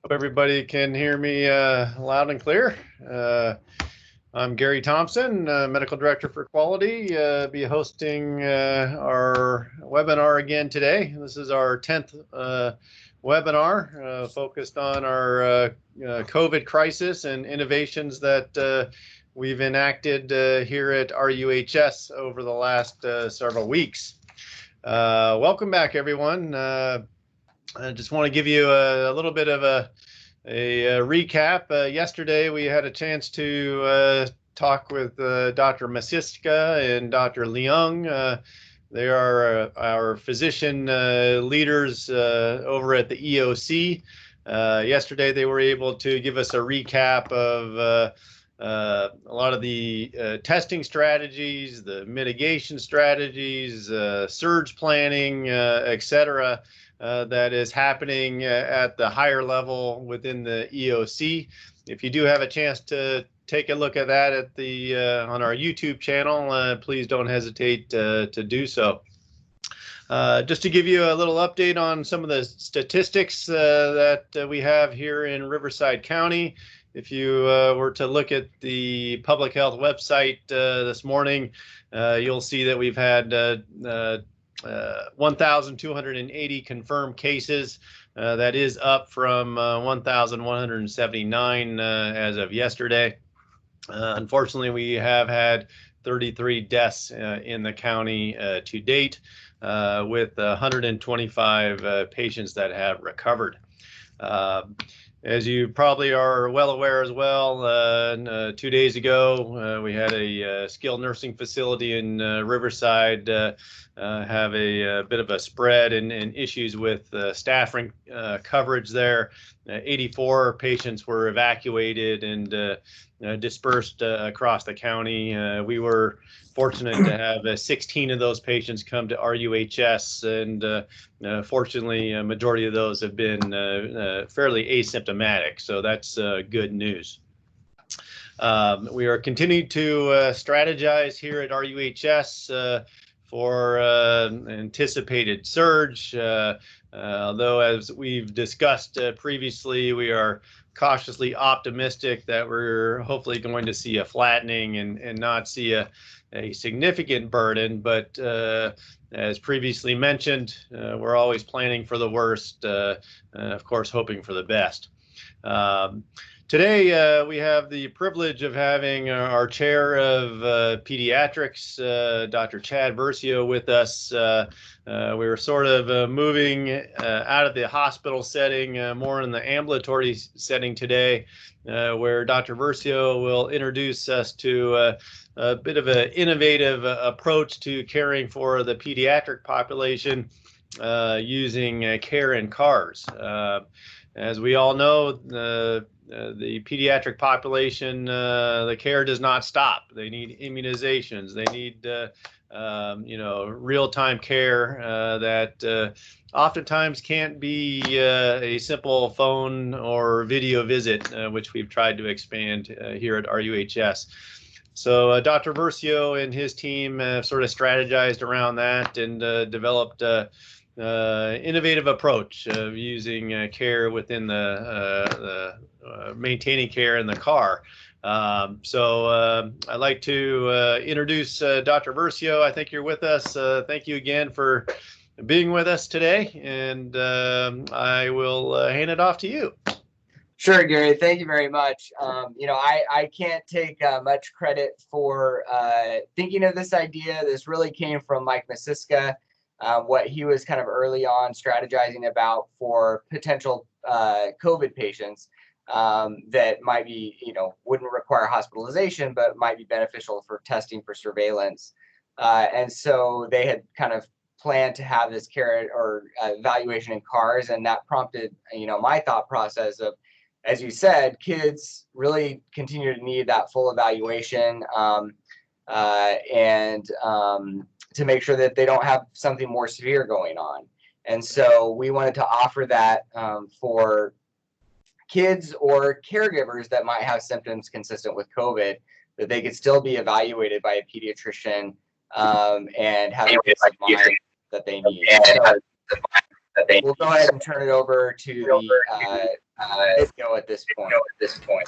Hope everybody can hear me loud and clear. I'm Gary Thompson, Medical Director for Quality. Be hosting our webinar again today. This is our 10th webinar focused on our COVID crisis and innovations that we've enacted here at RUHS over the last several weeks. Welcome back, everyone. I just want to give you a little bit of a recap. Yesterday, we had a chance to talk with Dr. Masiska and Dr. Leung. They are our physician leaders over at the EOC. Yesterday, they were able to give us a recap of a lot of the testing strategies, the mitigation strategies, surge planning, etc. That is happening at the higher level within the EOC. If you do have a chance to take a look at that at the on our YouTube channel, please don't hesitate to do so. Just to give you a little update on some of the statistics that we have here in Riverside County. If you were to look at the public health website this morning, you'll see that we've had 1,280 confirmed cases. That is up from 1,179 as of yesterday. Unfortunately, we have had 33 deaths in the county to date, with 125 patients that have recovered. As you probably are well aware as well, 2 days ago, we had a skilled nursing facility in Riverside have a bit of a spread and issues with staffing coverage there. 84 patients were evacuated and dispersed across the county. We were fortunate to have 16 of those patients come to RUHS, and fortunately, a majority of those have been fairly asymptomatic, so that's good news. We are continuing to strategize here at RUHS for anticipated surge, although as we've discussed previously, we are cautiously optimistic that we're hopefully going to see a flattening and not see a significant burden, but as previously mentioned, we're always planning for the worst, of course, hoping for the best. Today, we have the privilege of having our chair of pediatrics, Dr. Chad Versio, with us. We were sort of moving out of the hospital setting, more in the ambulatory setting today, where Dr. Versio will introduce us to a bit of an innovative approach to caring for the pediatric population using care in cars. As we all know, the pediatric population, the care does not stop. They need immunizations. They need, real-time care that oftentimes can't be a simple phone or video visit, which we've tried to expand here at RUHS. So Dr. Versio and his team sort of strategized around that and developed innovative approach of using care within the maintaining care in the car. So I'd like to introduce Dr. Versio. I think you're with us. Thank you again for being with us today, and I will hand it off to you. Sure, Gary. Thank you very much. I can't take much credit for thinking of this idea. This really came from Mike Masiska. What he was kind of early on strategizing about for potential COVID patients that might be, wouldn't require hospitalization, but might be beneficial for testing for surveillance. And so they had kind of planned to have this care or evaluation in cars, and that prompted, my thought process of, as you said, kids really continue to need that full evaluation and to make sure that they don't have something more severe going on. And so we wanted to offer that for kids or caregivers that might have symptoms consistent with COVID, that they could still be evaluated by a pediatrician and have the peace of mind that they need. So We'll go ahead and turn it over to the video at this point.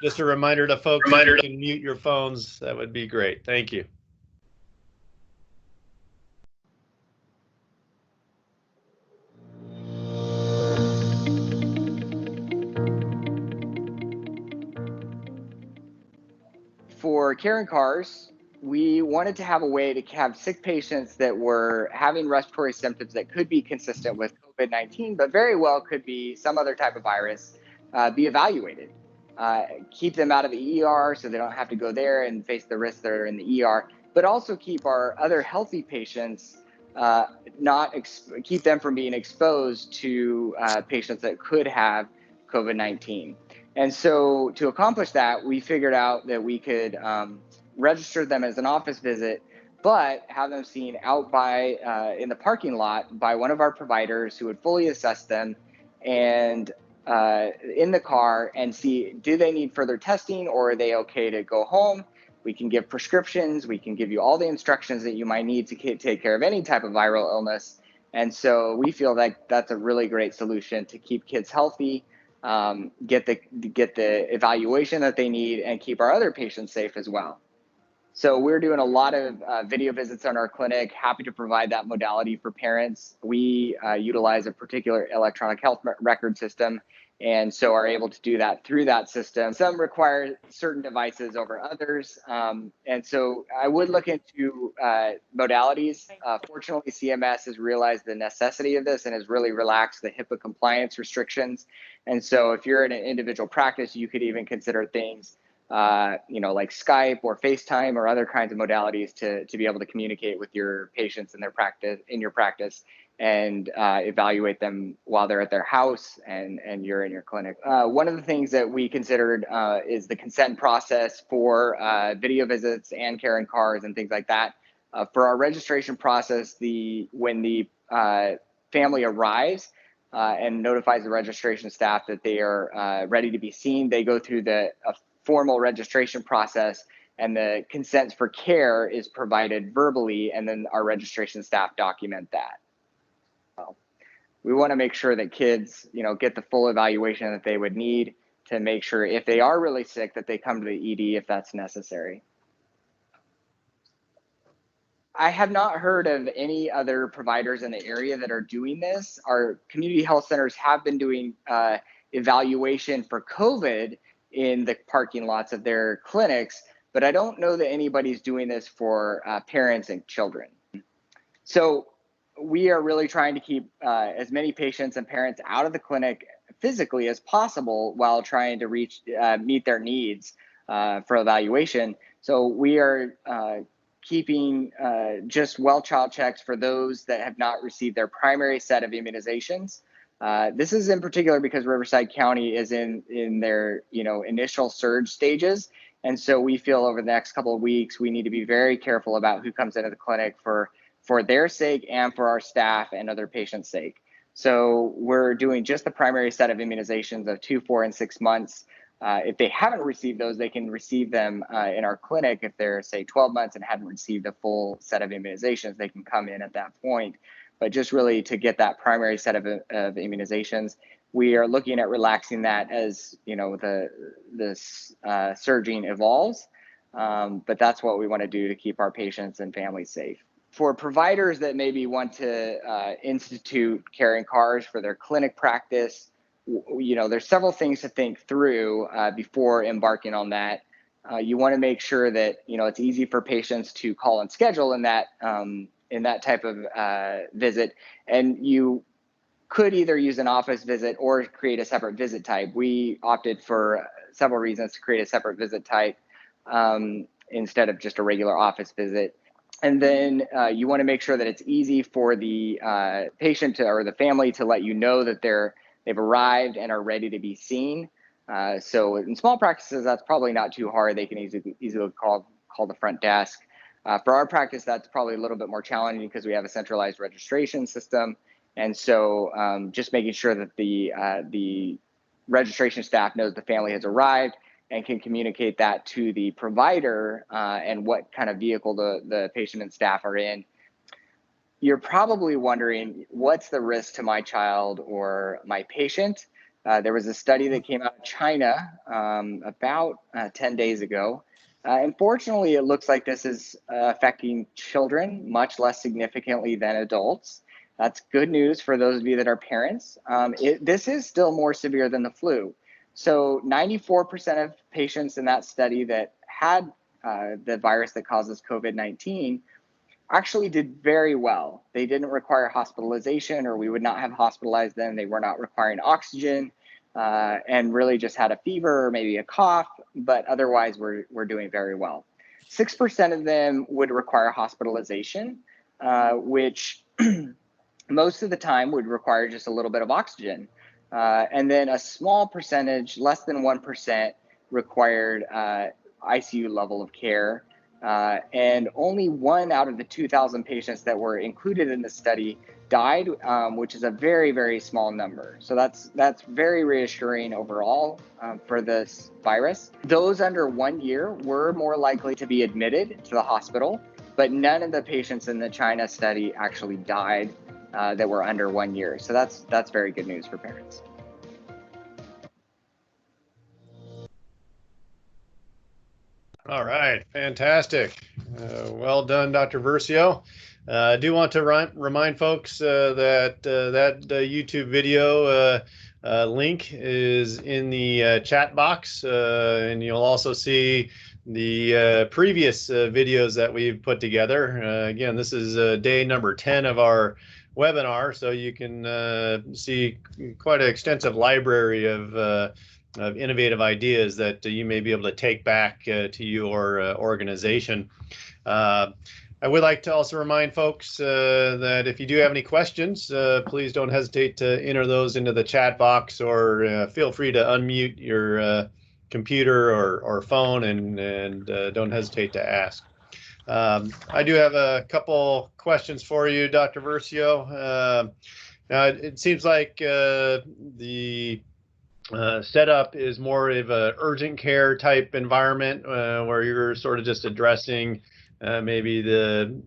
Just a reminder to folks, if you can mute your phones, that would be great. Thank you. For Karen Cars, we wanted to have a way to have sick patients that were having respiratory symptoms that could be consistent with COVID-19, but very well could be some other type of virus, be evaluated. Keep them out of the ER so they don't have to go there and face the risks that are in the ER, but also keep our other healthy patients, keep them from being exposed to patients that could have COVID-19. And so to accomplish that, we figured out that we could register them as an office visit, but have them seen out by in the parking lot by one of our providers who would fully assess them and in the car and see, do they need further testing or are they okay to go home? We can give prescriptions. We can give you all the instructions that you might need to take care of any type of viral illness. And so we feel like that's a really great solution to keep kids healthy, get the evaluation that they need, and keep our other patients safe as well. So we're doing a lot of video visits in our clinic, happy to provide that modality for parents. We utilize a particular electronic health record system, and so are able to do that through that system. Some require certain devices over others. And so I would look into modalities. Fortunately, CMS has realized the necessity of this and has really relaxed the HIPAA compliance restrictions. And so if you're in an individual practice, you could even consider things like Skype or FaceTime or other kinds of modalities to be able to communicate with your patients in your practice and evaluate them while they're at their house and you're in your clinic. One of the things that we considered is the consent process for video visits and Karen Cars and things like that. For our registration process, when the family arrives and notifies the registration staff that they are ready to be seen, they go through the formal registration process, and the consents for care is provided verbally, and then our registration staff document that. We want to make sure that kids, get the full evaluation that they would need to make sure if they are really sick that they come to the ED if that's necessary. I have not heard of any other providers in the area that are doing this. Our community health centers have been doing evaluation for COVID in the parking lots of their clinics, but I don't know that anybody's doing this for parents and children. So we are really trying to keep as many patients and parents out of the clinic physically as possible while trying to meet their needs for evaluation. So we are keeping just well child checks for those that have not received their primary set of immunizations. This is in particular because Riverside County is in their initial surge stages. And so we feel over the next couple of weeks, we need to be very careful about who comes into the clinic for their sake and for our staff and other patients' sake. So we're doing just the primary set of immunizations of 2, 4, and 6 months. If they haven't received those, they can receive them in our clinic. If they're, say, 12 months and hadn't received a full set of immunizations, they can come in at that point. But just really to get that primary set of immunizations, we are looking at relaxing that as this surging evolves. But that's what we want to do to keep our patients and families safe. For providers that maybe want to institute Karen Cars for their clinic practice, there's several things to think through before embarking on that. You want to make sure that it's easy for patients to call and schedule in that type of visit, and you could either use an office visit or create a separate visit type. We opted for several reasons to create a separate visit type instead of just a regular office visit. And then you want to make sure that it's easy for the patient or the family to let you know that they've arrived and are ready to be seen. So in small practices, that's probably not too hard. They can easily call the front desk. For our practice, that's probably a little bit more challenging because we have a centralized registration system. And so just making sure that the registration staff knows the family has arrived and can communicate that to the provider and what kind of vehicle the patient and staff are in. you're probably wondering, what's the risk to my child or my patient? There was a study that came out of China about 10 days ago. Unfortunately, it looks like this is affecting children much less significantly than adults. That's good news for those of you that are parents. This is still more severe than the flu. So 94% of patients in that study that had the virus that causes COVID-19 actually did very well. They didn't require hospitalization, or we would not have hospitalized them. They were not requiring oxygen, and really just had a fever or maybe a cough, but otherwise we're doing very well. 6% of them would require hospitalization, which most of the time would require just a little bit of oxygen. And then a small percentage, less than 1%, required ICU level of care. And only 1 out of the 2,000 patients that were included in the study died, which is a very, very small number. So that's very reassuring overall for this virus. Those under 1 year were more likely to be admitted to the hospital, but none of the patients in the China study actually died that were under 1 year. So that's very good news for parents. All right, fantastic. Well done, Dr. Versio. I do want to remind folks that YouTube video link is in the chat box, and you'll also see the previous videos that we've put together. Again, this is day number 10 of our webinar, so you can see quite an extensive library of innovative ideas that you may be able to take back to your organization. I would like to also remind folks that if you do have any questions, please don't hesitate to enter those into the chat box, or feel free to unmute your computer or phone and don't hesitate to ask. I do have a couple questions for you, Dr. Versio. Now, it seems like the setup is more of a urgent care type environment where you're sort of just addressing maybe the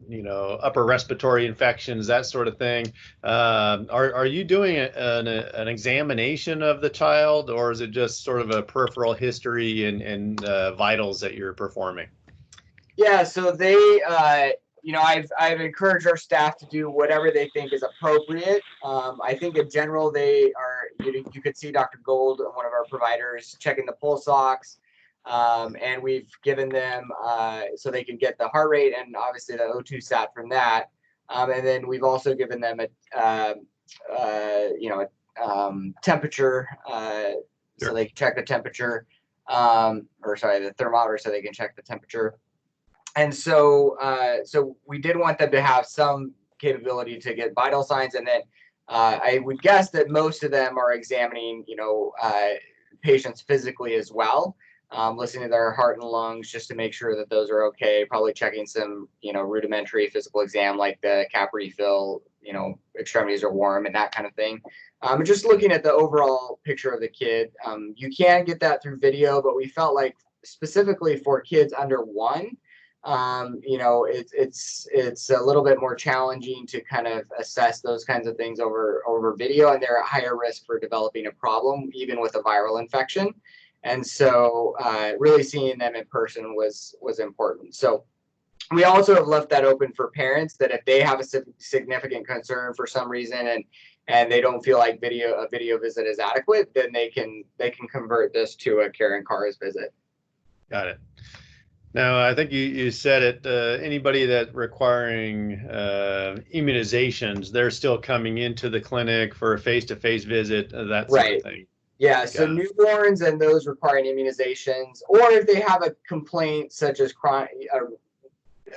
upper respiratory infections, that sort of thing. Are you doing an examination of the child, or is it just sort of a peripheral history and vitals that you're performing? Yeah, so they I've encouraged our staff to do whatever they think is appropriate. I think in general they are, you could see Dr. Gold, one of our providers, checking the pulse ox, and we've given them so they can get the heart rate and obviously the O2 sat from that, and then we've also given them a temperature so they can check the temperature, or sorry, the thermometer so they can check the temperature. And so we did want them to have some capability to get vital signs, and then I would guess that most of them are examining, patients physically as well, listening to their heart and lungs just to make sure that those are okay. Probably checking some, rudimentary physical exam like the cap refill, extremities are warm and that kind of thing. Just looking at the overall picture of the kid. You can get that through video, but we felt like specifically for kids under 1. It's a little bit more challenging to kind of assess those kinds of things over video, and they're at higher risk for developing a problem, even with a viral infection. And so really seeing them in person was important. So we also have left that open for parents, that if they have a significant concern for some reason and they don't feel like a video visit is adequate, then they can convert this to a care and cars visit. Got it. Now, I think you said it, anybody that requiring immunizations, they're still coming into the clinic for a face-to-face visit, that sort of thing. Yeah, so newborns and those requiring immunizations, or if they have a complaint such as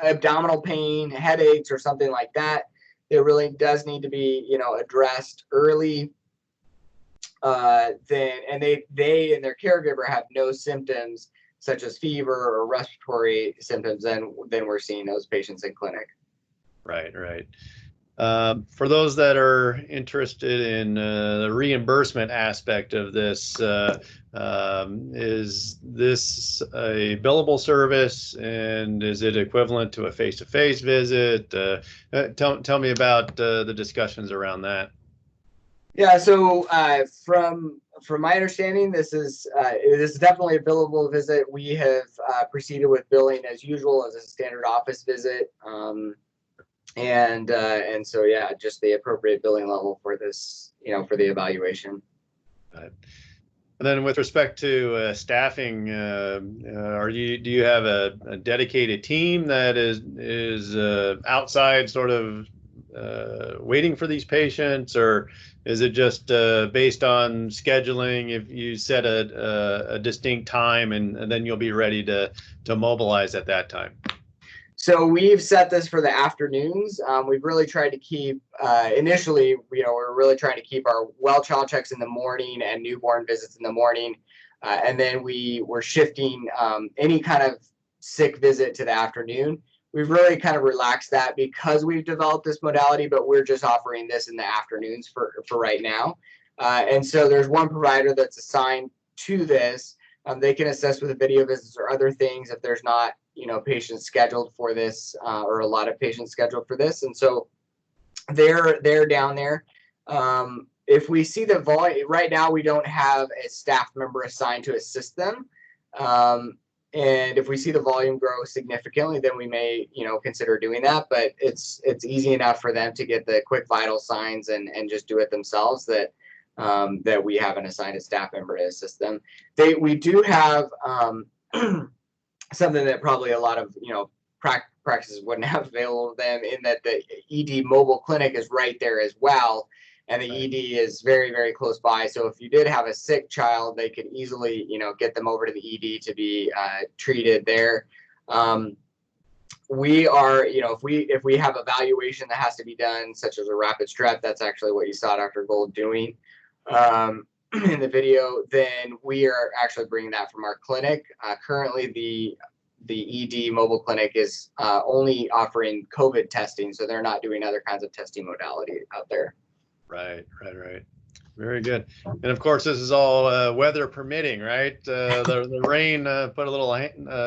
abdominal pain, headaches, or something like that, it really does need to be, addressed early. And they and their caregiver have no symptoms such as fever or respiratory symptoms, then we're seeing those patients in clinic. Right. For those that are interested in the reimbursement aspect of this, is this a billable service, and is it equivalent to a face-to-face visit? Tell me about the discussions around that. Yeah, so from my understanding, this is definitely a billable visit. We have proceeded with billing as usual as a standard office visit, and so yeah, just the appropriate billing level for this, for the evaluation. Right. And then with respect to staffing, do you have a dedicated team that is outside sort of waiting for these patients, or is it just based on scheduling? If you set a distinct time and then you'll be ready to mobilize at that time? So we've set this for the afternoons. We've really tried to keep, initially, we're really trying to keep our well child checks in the morning and newborn visits in the morning. And then we were shifting any kind of sick visit to the afternoon. We've really kind of relaxed that because we've developed this modality, but we're just offering this in the afternoons for right now. And so there's one provider that's assigned to this. They can assess with the video visits or other things if there's not, patients scheduled for this, or a lot of patients scheduled for this. And so they're down there. If we see the volume, right now we don't have a staff member assigned to assist them. And if we see the volume grow significantly, then we may, consider doing that. But it's easy enough for them to get the quick vital signs and just do it themselves that that we haven't assigned a staff member to assist them. We do have something that probably a lot of practices wouldn't have available to them, in that the ED mobile clinic is right there as well, and the ED is very, very close by. So if you did have a sick child, they could easily get them over to the ED to be treated there. We are, if we have evaluation that has to be done, such as a rapid strep, that's actually what you saw Dr. Gold doing in the video, then we are actually bringing that from our clinic. Currently, the ED mobile clinic is only offering COVID testing, so they're not doing other kinds of testing modality out there. Right. Very good. And of course, this is all weather permitting, right? The rain put a little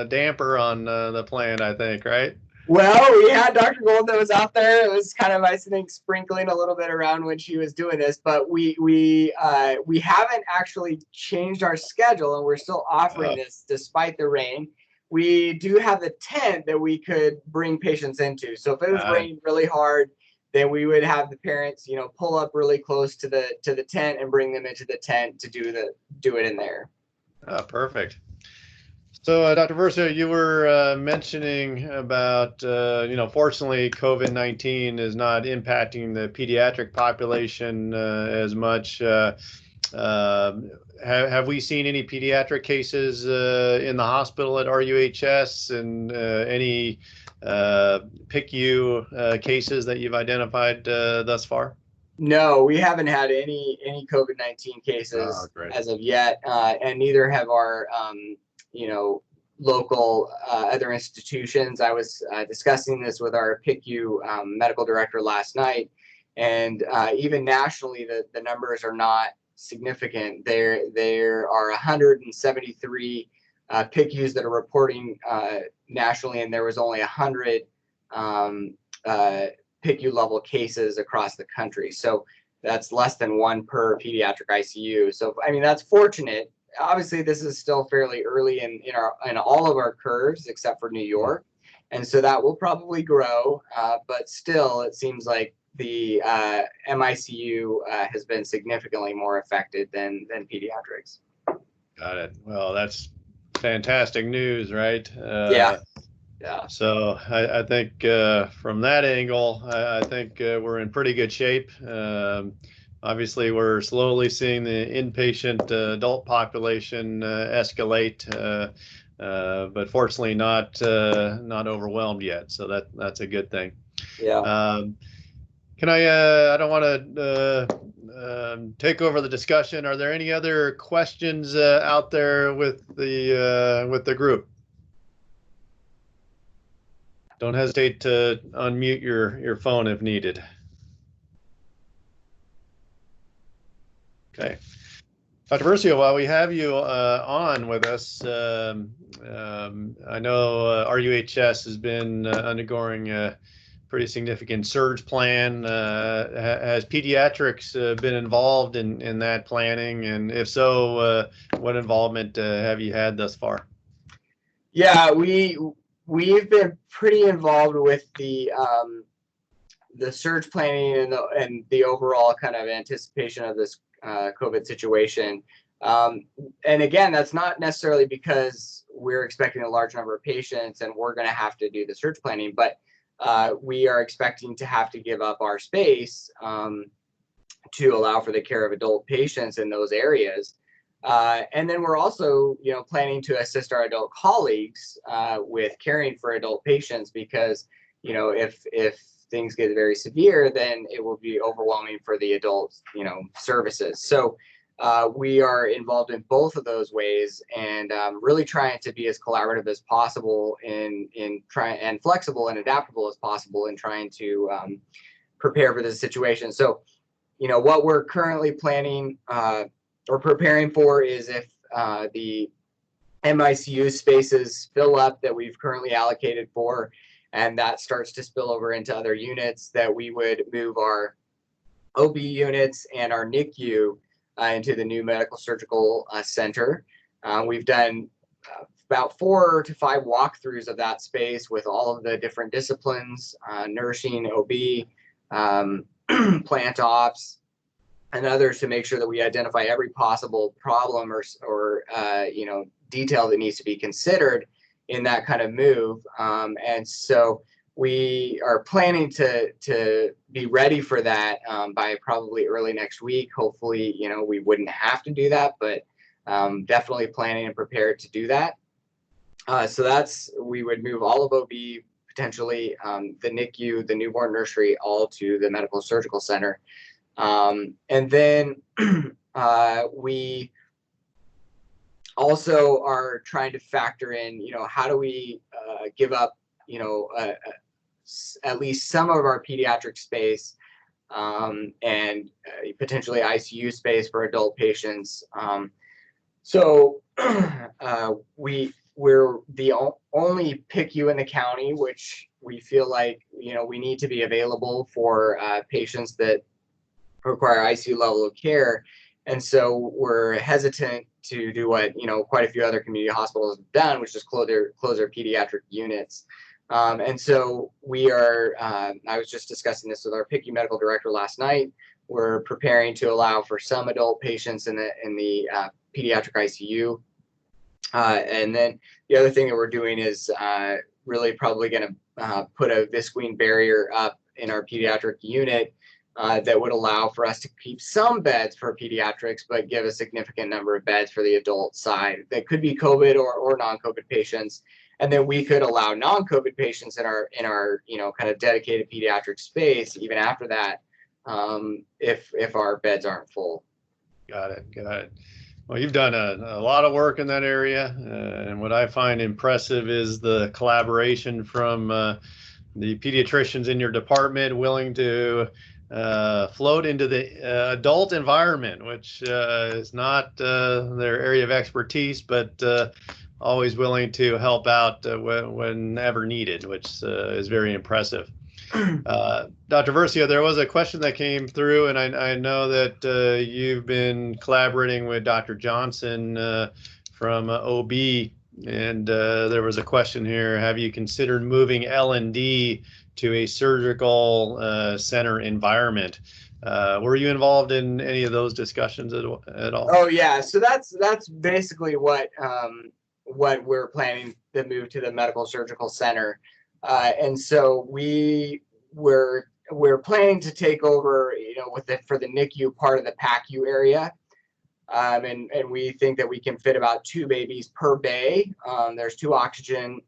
damper on the plan, I think, right? Well, we had Dr. Gold that was out there. It was kind of, I think, sprinkling a little bit around when she was doing this, but we haven't actually changed our schedule, and we're still offering this despite the rain. We do have the tent that we could bring patients into. So if it was raining really hard, then we would have the parents, pull up really close to the tent and bring them into the tent to do it in there. Oh, perfect. So, Dr. Verso, you were mentioning about, fortunately, COVID-19 is not impacting the pediatric population as much. Have we seen any pediatric cases in the hospital at RUHS, and any PICU cases that you've identified thus far? No, we haven't had any COVID-19 cases as of yet, and neither have our local other institutions. I was discussing this with our PICU medical director last night, and even nationally, the numbers are not significant. There are 173 PICUs that are reporting nationally, and there was only 100 PICU level cases across the country. So that's less than one per pediatric ICU. So I mean, that's fortunate. Obviously, this is still fairly early in all of our curves except for New York, and so that will probably grow. But still, it seems like the MICU has been significantly more affected than pediatrics. Got it. Well, that's fantastic news, right? Yeah. So I think from that angle, I think we're in pretty good shape. Obviously, we're slowly seeing the inpatient adult population escalate, but fortunately not overwhelmed yet. So that's a good thing. Yeah. Can I don't want to take over the discussion. Are there any other questions out there with the group? Don't hesitate to unmute your phone if needed. Okay. Dr. Versio, while we have you on with us, I know RUHS has been undergoing a pretty significant surge plan. Has pediatrics been involved in that planning? And if so, what involvement have you had thus far? Yeah, we've been pretty involved with the surge planning and the overall kind of anticipation of this COVID situation. And again, that's not necessarily because we're expecting a large number of patients and we're going to have to do the surge planning, but we are expecting to have to give up our space to allow for the care of adult patients in those areas. And then we're also, planning to assist our adult colleagues with caring for adult patients because, if things get very severe, then it will be overwhelming for the adult, services. So we are involved in both of those ways and really trying to be as collaborative as possible in trying and flexible and adaptable as possible in trying to prepare for this situation. So, what we're currently planning or preparing for is if the MICU spaces fill up that we've currently allocated for, and that starts to spill over into other units, that we would move our OB units and our NICU into the new medical surgical center. We've done about 4 to 5 walkthroughs of that space with all of the different disciplines, nursing, OB, plant ops, and others to make sure that we identify every possible problem or detail that needs to be considered in that kind of move. And so we are planning to be ready for that by probably early next week. Hopefully, we wouldn't have to do that, but definitely planning and prepared to do that. So we would move all of OB, potentially the NICU, the newborn nursery, all to the medical surgical center. And then we also are trying to factor in, how do we give up, at least some of our pediatric space and potentially ICU space for adult patients. So we're the only PICU in the county, which we feel like, we need to be available for patients that require ICU level of care. And so we're hesitant to do what, quite a few other community hospitals have done, which is close their pediatric units. And so we are, I was just discussing this with our PICU medical director last night. We're preparing to allow for some adult patients in the pediatric ICU. And then the other thing that we're doing is really probably going to put a visqueen barrier up in our pediatric unit that would allow for us to keep some beds for pediatrics, but give a significant number of beds for the adult side. That could be COVID or non-COVID patients. And then we could allow non-COVID patients in our kind of dedicated pediatric space even after that, if our beds aren't full. Got it. Well, you've done a lot of work in that area, and what I find impressive is the collaboration from the pediatricians in your department willing to float into the adult environment, which is not their area of expertise, but always willing to help out whenever needed, which is very impressive. Dr. Versio, there was a question that came through, and I know that you've been collaborating with Dr. Johnson from OB, and there was a question here: have you considered moving L&D to a surgical center environment? Were you involved in any of those discussions at all? Oh yeah, so that's basically what we're planning to move to the medical surgical center. And so we're planning to take over, for the NICU part of the PACU area. And we think that we can fit about 2 babies per bay. There's 2 oxygen,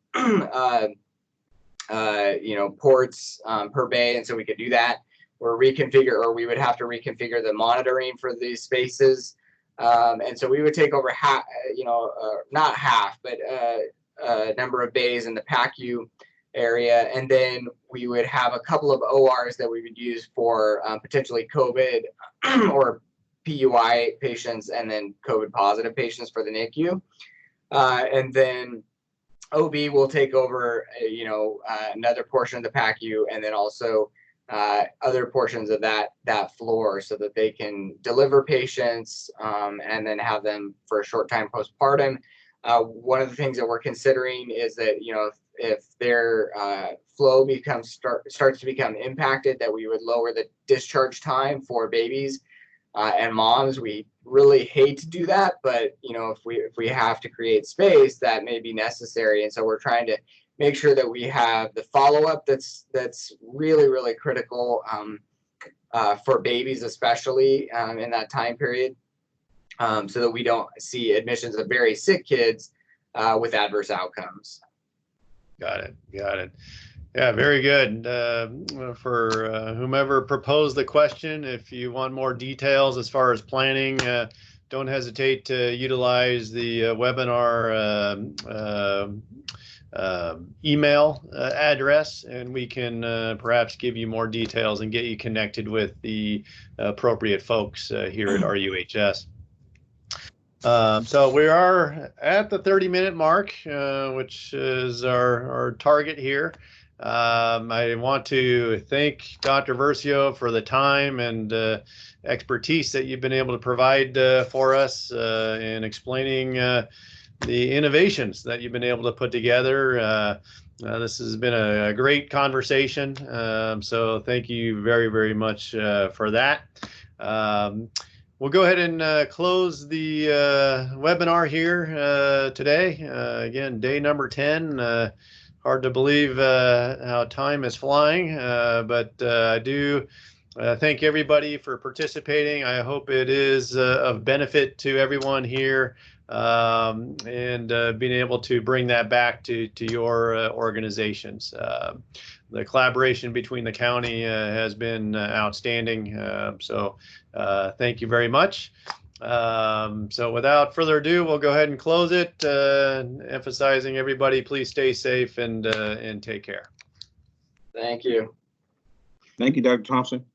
ports per bay. And so we could do that. We would have to reconfigure the monitoring for these spaces. And so we would take over not half, but a number of bays in the PACU area. And then we would have a couple of ORs that we would use for potentially COVID or PUI patients and then COVID positive patients for the NICU. And then OB will take over, another portion of the PACU, and then also other portions of that floor, so that they can deliver patients and then have them for a short time postpartum. One of the things that we're considering is that, if their flow starts to become impacted, that we would lower the discharge time for babies and moms. We really hate to do that, but if we have to create space, that may be necessary. And so we're trying to make sure that we have the follow-up that's really, really critical for babies, especially in that time period, so that we don't see admissions of very sick kids with adverse outcomes. Got it. Yeah, very good. For whomever proposed the question, if you want more details as far as planning, don't hesitate to utilize the webinar email address, and we can perhaps give you more details and get you connected with the appropriate folks here at RUHS. So we are at the 30-minute mark, which is our target here. I want to thank Dr. Versio for the time and expertise that you've been able to provide for us in explaining the innovations that you've been able to put together. This has been a great conversation, so thank you very, very much for that. We'll go ahead and close the webinar here today. Again, day number 10. Hard to believe how time is flying, but I do thank everybody for participating. I hope it is of benefit to everyone here, and being able to bring that back to your organizations. The collaboration between the county has been outstanding, so thank you very much. So without further ado, we'll go ahead and close it, emphasizing everybody, please stay safe and take care. Thank you. Thank you, Dr. Thompson.